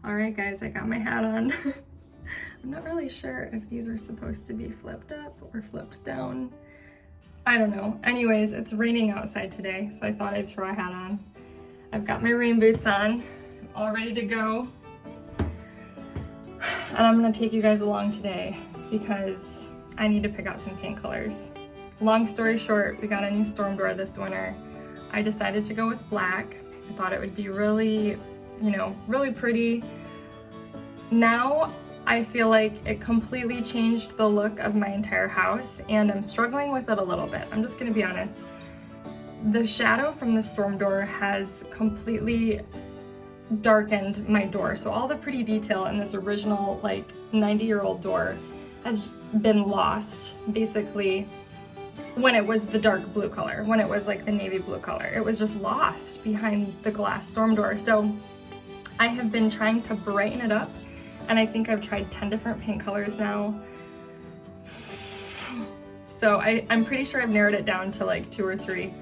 All right, guys, I got my hat on. I'm not really sure if these were supposed to be flipped up or flipped down. I don't know. Anyways, it's raining outside today, so I thought I'd throw a hat on. I've got my rain boots on, all ready to go. And I'm gonna take you guys along today because I need to pick out some paint colors. Long story short, we got a new storm door this winter. I decided to go with black. I thought it would be really, really pretty. Now I feel like it completely changed the look of my entire house, and I'm struggling with it a little bit. I'm just gonna be honest. The shadow from the storm door has completely darkened my door. So all the pretty detail in this original 90-year-old door has been lost basically when it was the dark blue color, when it was like the navy blue color. It was just lost behind the glass storm door. So I have been trying to brighten it up, and I think I've tried 10 different paint colors now. So I'm pretty sure I've narrowed it down to like 2 or 3.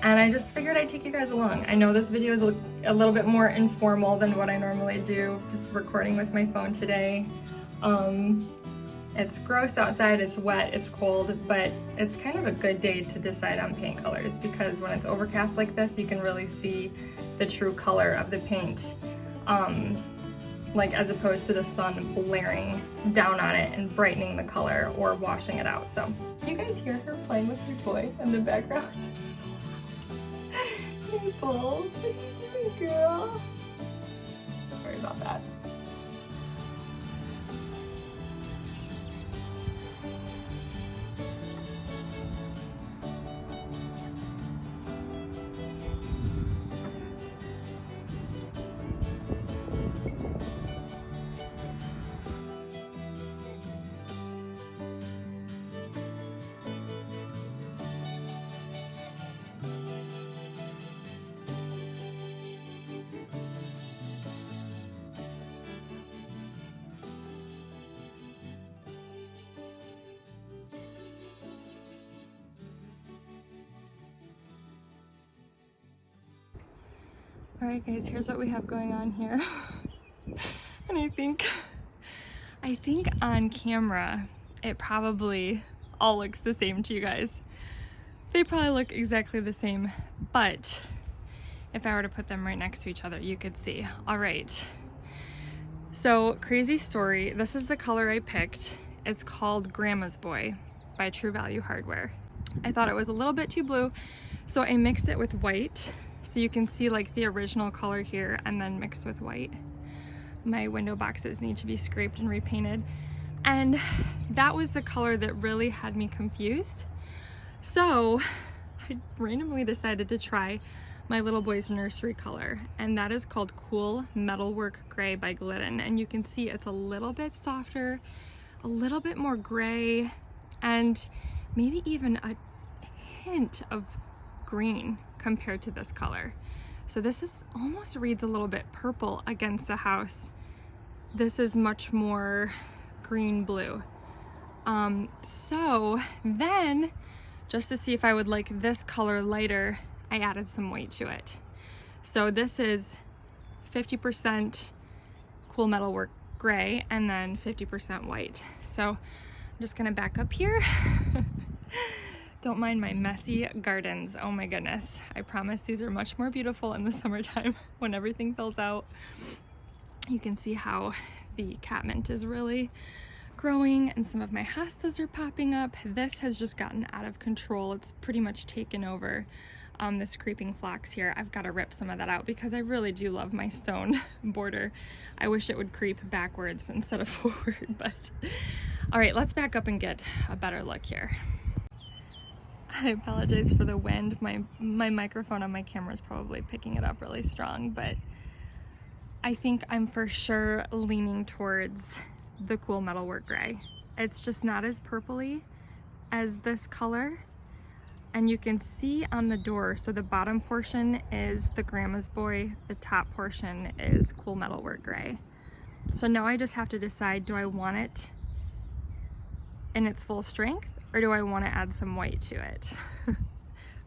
And I just figured I'd take you guys along. I know this video is a little bit more informal than what I normally do, just recording with my phone today. It's gross outside, it's wet, it's cold, but it's kind of a good day to decide on paint colors because when it's overcast like this, you can really see the true color of the paint, as opposed to the sun blaring down on it and brightening the color or washing it out. So, do you guys hear her playing with her toy in the background? Maple, what are you doing, girl? Sorry about that. All right, guys, here's what we have going on here. And I think on camera, it probably all looks the same to you guys. They probably look exactly the same, but if I were to put them right next to each other, you could see. All right, so crazy story. This is the color I picked. It's called Grandma's Boy by True Value Hardware. I thought it was a little bit too blue, so I mixed it with white. So you can see like the original color here and then mixed with white. My window boxes need to be scraped and repainted. And that was the color that really had me confused. So I randomly decided to try my little boy's nursery color, and that is called Cool Metalwork Gray by Glidden. And you can see it's a little bit softer, a little bit more gray, and maybe even a hint of green compared to this color. So this is almost reads a little bit purple against the house. This is much more green blue. So then, just to see if I would like this color lighter, I added some white to it. So this is 50% Cool Metalwork Gray and then 50% white. So I'm just gonna back up here. Don't mind my messy gardens. Oh my goodness. I promise these are much more beautiful in the summertime when everything fills out. You can see how the catmint is really growing and some of my hostas are popping up. This has just gotten out of control. It's pretty much taken over this creeping phlox here. I've got to rip some of that out because I really do love my stone border. I wish it would creep backwards instead of forward, but all right, let's back up and get a better look here. I apologize for the wind. My microphone on my camera is probably picking it up really strong, but I think I'm for sure leaning towards the Cool Metalwork Gray. It's just not as purpley as this color, and you can see on the door, so the bottom portion is the Grandma's Boy, the top portion is Cool Metalwork Gray. So now I just have to decide, do I want it in its full strength, or do I want to add some white to it?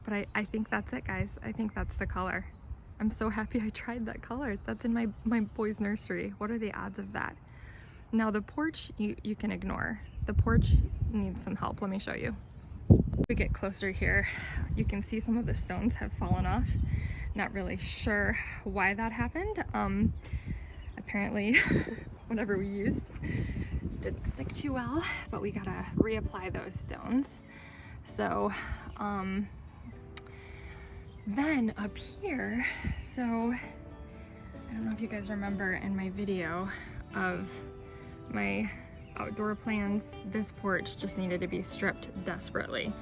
But I think that's it, guys. I think that's the color. I'm so happy I tried that color. That's in my boy's nursery. What are the odds of that? Now the porch, you can ignore. The porch needs some help. Let me show you. If we get closer here, you can see some of the stones have fallen off. Not really sure why that happened. Apparently whatever we used didn't stick too well, but we gotta reapply those stones. So then up here, so I don't know if you guys remember in my video of my outdoor plans, this porch just needed to be stripped desperately.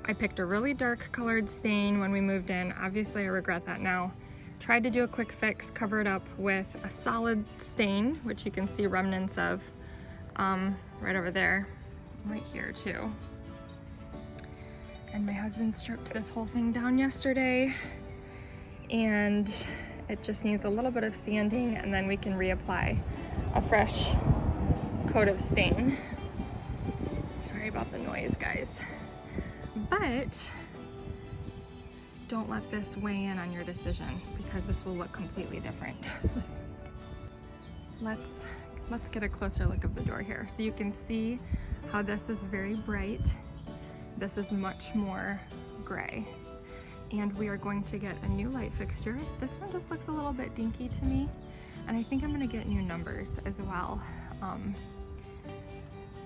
I picked a really dark colored stain when we moved in. Obviously I regret that now. Tried to do a quick fix, cover it up with a solid stain, which you can see remnants of right over there, right here too. And my husband stripped this whole thing down yesterday, and it just needs a little bit of sanding, and then we can reapply a fresh coat of stain. Sorry about the noise, guys. But don't let this weigh in on your decision, because this will look completely different. Let's get a closer look of the door here. So you can see how this is very bright. This is much more gray. And we are going to get a new light fixture. This one just looks a little bit dinky to me. And I think I'm gonna get new numbers as well.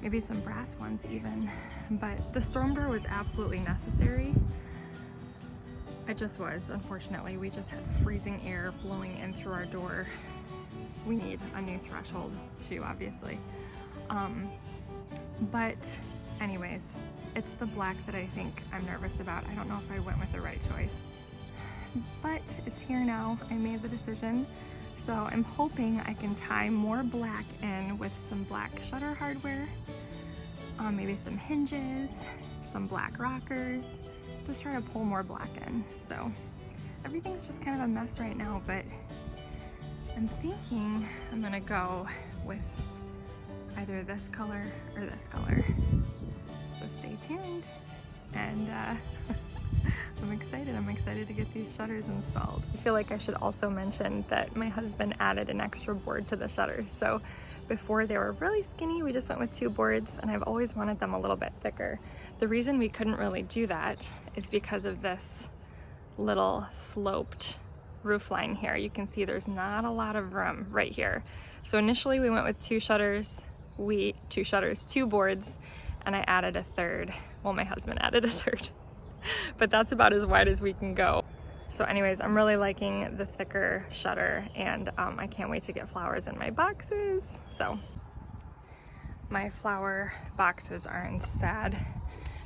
Maybe some brass ones even. But the storm door was absolutely necessary. It just was, unfortunately. We just had freezing air blowing in through our door. We need a new threshold too, obviously. But anyways, it's the black that I think I'm nervous about. I don't know if I went with the right choice. But it's here now. I made the decision. So I'm hoping I can tie more black in with some black shutter hardware, maybe some hinges, some black rockers, just try to pull more black in. So everything's just kind of a mess right now, but I'm thinking I'm gonna go with either this color or this color. So stay tuned, and I'm excited to get these shutters installed. I feel like I should also mention that my husband added an extra board to the shutters. So before they were really skinny, we just went with 2 boards, and I've always wanted them a little bit thicker. The reason we couldn't really do that is because of this little sloped roof line here. You can see there's not a lot of room right here. So initially we went with 2 shutters, 2 boards, and I added a third. Well, my husband added a third. But that's about as wide as we can go. So anyways, I'm really liking the thicker shutter, and I can't wait to get flowers in my boxes. So my flower boxes are in sad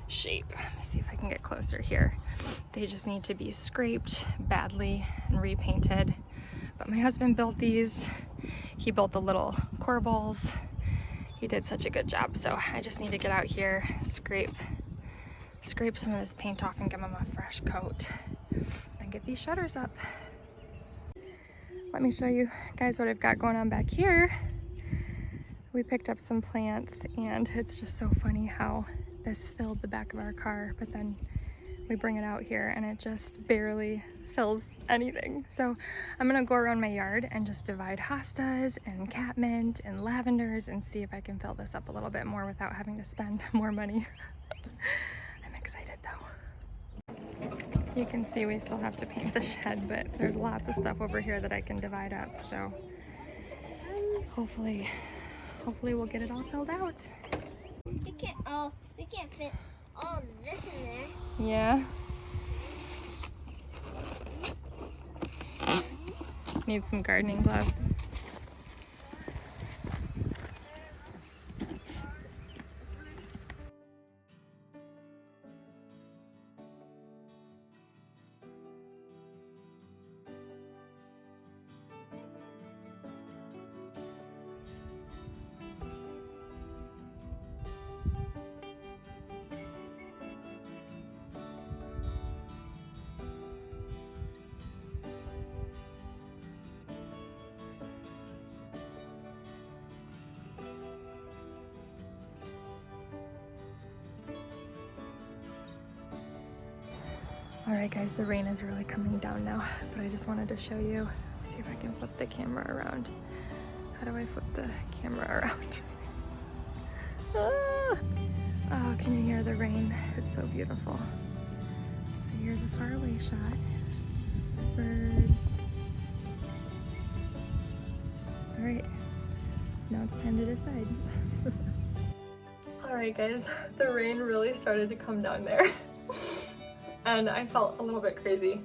shape. Let's see if I can get closer here. They just need to be scraped badly and repainted. But my husband built these. He built the little corbels. He did such a good job. So I just need to get out here, scrape some of this paint off and give them a fresh coat, and get these shutters up. Let me show you guys what I've got going on back here. We picked up some plants, and it's just so funny how this filled the back of our car, but then we bring it out here and it just barely fills anything. So I'm gonna go around my yard and just divide hostas and catmint and lavenders and see if I can fill this up a little bit more without having to spend more money. I'm excited though. You can see we still have to paint the shed, but there's lots of stuff over here that I can divide up. So hopefully we'll get it all filled out. We can't fit all of this in there. Yeah. Need some gardening gloves. All right guys, the rain is really coming down now, but I just wanted to show you. See if I can flip the camera around. How do I flip the camera around? Ah! Oh, can you hear the rain? It's so beautiful. So here's a far away shot. Birds. All right, now it's time to decide. All right guys, the rain really started to come down there. And I felt a little bit crazy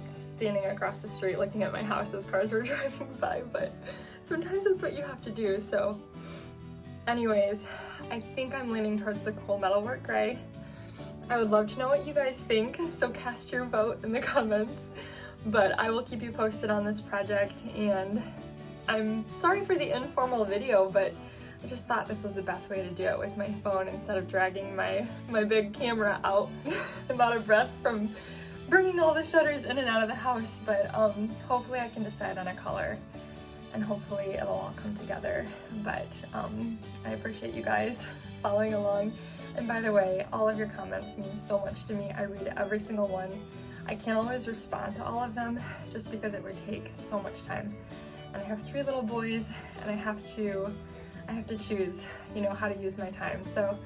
standing across the street looking at my house as cars were driving by, but sometimes it's what you have to do. So anyways, I think I'm leaning towards the cool metalwork gray. I would love to know what you guys think, so cast your vote in the comments. But I will keep you posted on this project, and I'm sorry for the informal video, but I just thought this was the best way to do it with my phone instead of dragging my big camera out. I'm out of breath from bringing all the shutters in and out of the house, but hopefully I can decide on a color and hopefully it'll all come together. But I appreciate you guys following along. And by the way, all of your comments mean so much to me. I read every single one. I can't always respond to all of them just because it would take so much time. And I have 3 little boys and I have to choose, you know, how to use my time. So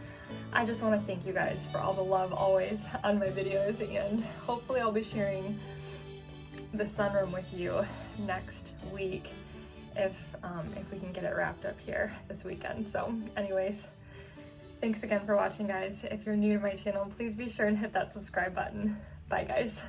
I just want to thank you guys for all the love always on my videos, and hopefully I'll be sharing the sunroom with you next week if we can get it wrapped up here this weekend. So anyways, thanks again for watching guys. If you're new to my channel, please be sure and hit that subscribe button. Bye guys.